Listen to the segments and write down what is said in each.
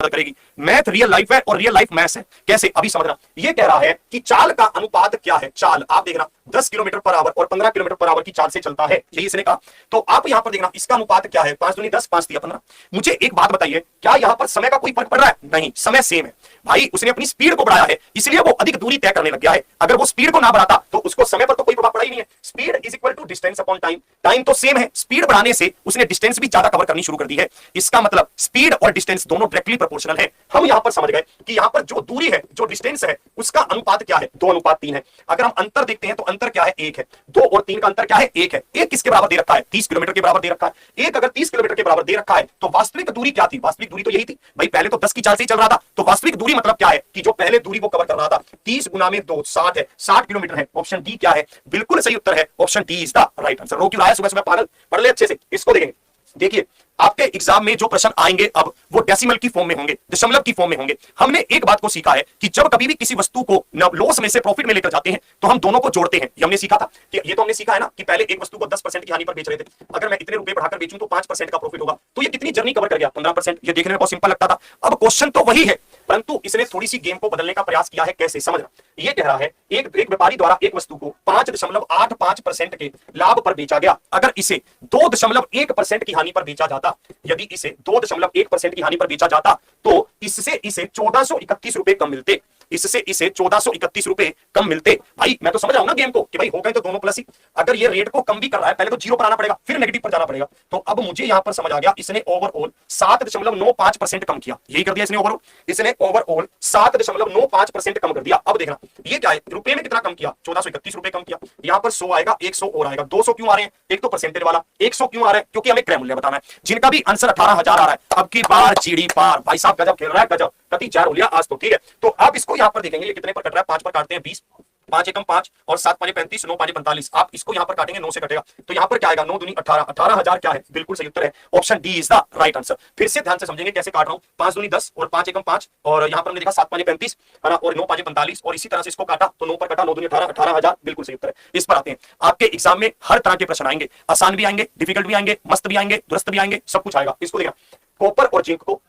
मदद करेगी। Math real life है और रियल लाइफ मैथ है। कैसे, अभी समझना। ये कह रहा है कि चाल का अनुपात क्या है। चाल आप देखना 10 किलोमीटर पर आवर और 15 किलोमीटर पर आवर की चाल से चलता है, यही इसने कहा। तो आप यहां पर देखना इसका अनुपात क्या है, 5 दूनी 10, 5 तिया 15। मुझे एक बात बताइए, क्या यहां पर समय का कोई फर्क पड़ रहा है? नहीं, समय सेम है भाई। उसने अपनी स्पीड को बढ़ाया है, इसलिए वो अधिक दूरी तय करने लग गया है। अगर वो स्पीड को ना बढ़ाता तो उसको समय पर तो कोई प्रभाव पड़ा ही नहीं है। Speed is equal to distance upon time. Time तो सेम है, स्पीड बढ़ाने से उसने डिस्टेंस भी ज्यादा कवर करनी शुरू कर दी है। इसका मतलब स्पीड और डिस्टेंस दोनों डायरेक्टली प्रोपोर्शनल है। हम यहां पर समझ गए कि यहां पर जो दूरी है, जो डिस्टेंस है, उसका अनुपात क्या है, 2:3 है। अगर हम अंतर देखते हैं तो अंतर क्या है, 1 है। 2 और 3 का अंतर क्या है, 1 है। 1 किसके बराबर दे रखा है, 30 किलोमीटर के बराबर दे रखा है। 1 अगर 30 किलोमीटर के बराबर दे रखा है तो वास्तविक दूरी क्या थी? वास्तविक दूरी तो यही थी भाई, पहले तो 10 की चाल से ही चल रहा था। तो वास्तविक दूरी मतलब क्या है कि जो पहले दूरी वो कवर कर रहा था, 30 गुना में 2 60 है, 60 किलोमीटर है। ऑप्शन डी क्या है, बिल्कुल सही उत्तर है, option D is the right answer. रो क्यों आया सुबह सुबह पागल, पढ़ ले अच्छे से। इसको देखेंगे, देखिए आपके एग्जाम में जो प्रश्न आएंगे अब वो डेसिमल की फॉर्म में होंगे, दशमलव की फॉर्म में होंगे। हमने एक बात को सीखा है कि जब कभी भी किसी वस्तु को लॉस में से प्रॉफिट में लेकर जाते हैं तो हम दोनों को जोड़ते हैं। ये हमने सीखा था कि ये तो हमने सीखा है ना कि पहले एक वस्तु को 10% की हानि पर बेच रहे थे, अगर मैं इतने रुपए बढ़ाकर बेचूं तो 5% का प्रॉफिट होगा। तो ये कितनी जर्नी कवर कर गया, 15%। ये देखने में बहुत सिंपल लगता था। अब क्वेश्चन तो वही है, परंतु इसने थोड़ी सी गेम को बदलने का प्रयास किया है। कैसे, समझना। ये कह रहा है एक व्यापारी द्वारा एक वस्तु को 5.85% के लाभ पर बेचा गया। अगर इसे 2.1% की हानि पर बेचा जाता, यदि इसे 2.1% की हानि पर बेचा जाता तो इससे इसे 1431 रुपए कम मिलते। इससे इसे 1431 रुपए कम मिलते। भाई मैं तो समझ रहा हूं ना गेम को कि भाई हो गए तो दोनों प्लस ही। अगर ये रेट को कम भी कर रहा है, पहले तो जीरो पर आना पड़ेगा, फिर नेगेटिव पर जाना पड़ेगा। तो अब मुझे यहां पर समझ आ गया, इसने ओवरऑल 7.95% कम किया। यही कर दिया इसने ओवरऑल, इसने ओवरऑल 7.95% कम कर दिया। अब देखना ये क्या है, रुपए में कितना कम किया, 1431 रुपए कम किया। यहां पर 100 आएगा, 100 और आएगा। 200 क्यों आ रहे हैं, एक तो परसेंटेज वाला 100 क्यों आ रहा है, क्योंकि हमें क्रय मूल्य बताना है। जिनका भी आंसर 18,000 आ रहा है, अब की बार जीडी पार। भाई साहब गजब खेल रहा है, गजब। कति 4 हो लिया आज तो, ठीक है। तो आप इसको यहां पर देखेंगे, ये कितने पर कट रहा है, 5 पर काटते हैं 20, 5 एकम 5 और 7 5 35, 9 5 45। आप इसको यहां पर काटेंगे, 9 से कटेगा तो यहां पर क्या आएगा, 9 दूनी 18, 18,000 क्या है, बिल्कुल सही उत्तर है, option D is the right answer. फिर से ध्यान से समझेंगे कैसे काट रहा हूं, 5 दूनी 10 और 5 एकम 5 और यहां पर हमने देखा 7 5 35 है ना, और 9 5 45 और इसी तरह से इसको काटा तो 9 पर कटा, 9 दूनी 18, 18,000 बिल्कुल सही उत्तर है। इस पर आते हैं, आपके एग्जाम में हर तरह के प्रश्न आएंगे, आसान भी आएंगे, डिफिकल्ट भी आएंगे, मस्त भी आएंगे, दुरुस्त भी आएंगे, सब कुछ आएगा। इसको देखना, कॉपर और जिंक को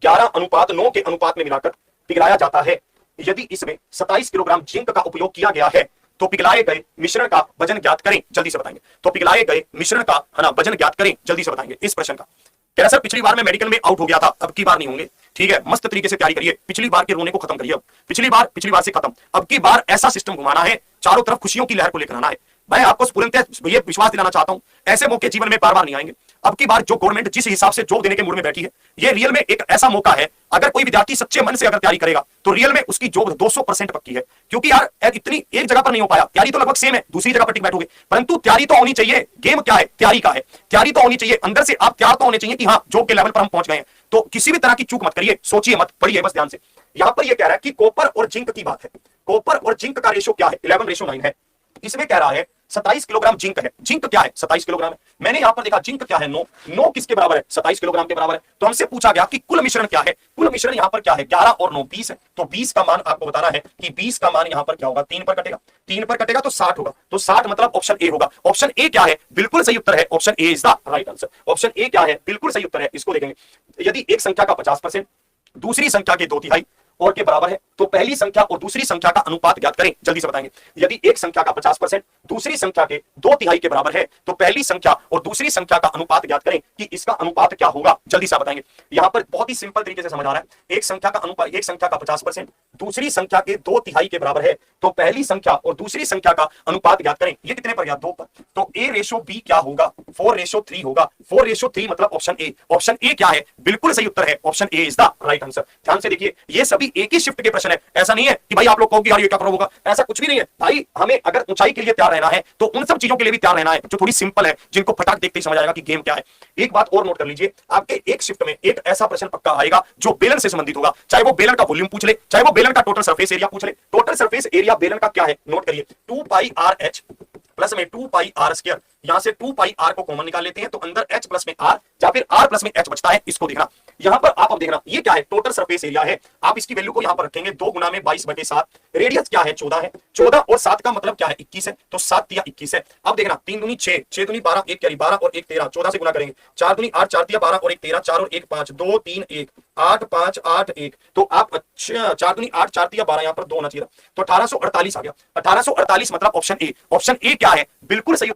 11:9 के अनुपात में मिलाकर पिघलाया जाता है। यदि इसमें 27 किलोग्राम जिंक का उपयोग किया गया है तो पिघलाए गए मिश्रण का वजन ज्ञात करें, जल्दी से बताएंगे। तो पिघलाए गए मिश्रण का है ना वजन ज्ञात करें, जल्दी से बताएंगे इस प्रश्न का। कह रहा सर पिछली बार मैं मेडिकल में आउट हो गया था, अब की बार नहीं होंगे, ठीक है। मस्त तरीके से तैयारी करिए, पिछली बार के रोने को खत्म करिए। अब पिछली बार से खत्म, अब की बार ऐसा सिस्टम घुमाना है, चारों तरफ खुशियों की लहर को लेकर आना है। मैं आपको पूर्णतः ये विश्वास दिलाना चाहता हूं, ऐसे मौके जीवन में बार बार नहीं आएंगे। अब की बार जो गवर्नमेंट जिस हिसाब से जॉब देने के मूड में बैठी है, ये रियल में एक ऐसा मौका है, अगर कोई विद्यार्थी सच्चे मन से अगर तैयारी करेगा तो रियल में उसकी जॉब 200% पक्की है। क्योंकि यार इतनी एक जगह पर नहीं हो पाया, तैयारी तो लगभग सेम है, दूसरी जगह पर टिक बैठोगे, परंतु तैयारी तो होनी चाहिए। गेम क्या है, तैयारी का है, तैयारी तो होनी चाहिए, अंदर से आप तैयार तो होने चाहिए कि हाँ जॉब के लेवल पर हम पहुंच गए हैं। तो किसी भी तरह की चूक मत करिए, सोचिए मत, पढ़िए बस ध्यान से। यहां पर यह कह रहा है कि कॉपर और जिंक की बात है, कॉपर और जिंक का रेशो क्या है, 11:9 है। इसमें कह रहा है 27 किलोग्राम जिंक है। जिंक क्या है, 27 किलोग्राम है। मैंने यहां पर देखा जिंक क्या है, 9 किसके बराबर है, 27 किलोग्राम के बराबर है। तो हमसे पूछा गया कि कुल मिश्रण क्या है, कुल मिश्रण यहां पर क्या है, 11 और 9 20 है। तो 20 का मान आपको बताना है कि 20 का मान यहां पर क्या होगा, 3 पर कटेगा, 3 पर कटेगा तो 60 होगा। तो 60 मतलब ऑप्शन ए होगा। ऑप्शन ए क्या है, बिल्कुल सही उत्तर है, option A is the right answer. Option A क्या है, बिल्कुल सही उत्तर है। इसको देखेंगे, यदि एक संख्या का 50% दूसरी संख्या के 2/3 और के बराबर है तो पहली संख्या और दूसरी संख्या का अनुपात ज्ञात करें, जल्दी से बताएंगे। यदि एक संख्या का 50% दूसरी संख्या के 2/3 के बराबर है तो पहली संख्या और दूसरी संख्या का अनुपात ज्ञात करें कि इसका अनुपात क्या होगा, जल्दी से बताएंगे। यहां पर बहुत ही सिंपल तरीके से समझ आ रहा है, एक संख्या का अनुपात, एक संख्या का 50% दूसरी संख्या के 2/3 के बराबर है तो पहली संख्या और दूसरी संख्या का अनुपात ज्ञात करें। ये कितने पर गया, 2 पर। तो A/B क्या होगा, 4/3 होगा। 4/3 मतलब ऑप्शन ए। ऑप्शन ए क्या है, बिल्कुल सही उत्तर है, option A is the right answer. ध्यान से देखिए, ये सभी एक ही शिफ्ट के प्रश्न है। ऐसा नहीं है कि भाई आप लोग कहोगे यार ये क्या करो होगा, ऐसा कुछ भी नहीं है भाई। हमें अगर ऊंचाई के लिए तैयार रहना है तो उन सब चीजों के लिए भी तैयार रहना है जो थोड़ी सिंपल है, जिनको फटाक देखते ही समझ आएगा कि गेम क्या है। एक बात और नोट कर लीजिए, आपके एक शिफ्ट में एक ऐसा प्रश्न पक्का आएगा जो बेलन से संबंधित होगा, चाहे वो बेलन का वॉल्यूम पूछ ले, चाहे वो बेलन का टोटल सरफेस एरिया पूछ ले। टोटल सरफेस एरिया बेलन का क्या है, नोट करिए, 2πr/h प्लस में 2πr²। यहां से 2πr को कॉमन निकाल लेते हैं तो अंदर h प्लस में r या फिर r प्लस में h बचता है। इसको देखना, यहां पर आप अब देखना ये क्या है, टोटल सरफेस एरिया है। आप इसकी वैल्यू को यहां पर रखेंगे, 2 गुना में 22/7। रेडियस क्या है, 14 है। 14 और 7 का मतलब क्या है, 21 है। तो 7 तिया 21 है। अब देखना 3 दूनी 6, 6 दूनी 12, 1 कैरी 12 और 1 13, 14 से गुना करेंगे। 4 दूनी 8, 4 तिया 12 और 1 13, 4 और 1 5, 2 3 1, 8 5 8 1, तो आप अच्छा 4 दूनी 8, 4 तिया 12, यहां पर 2 होना चाहिए, तो 1848 आ गया। 1848 मतलब ऑप्शन ए। ऑप्शन ए क्या है? बिल्कुल सही।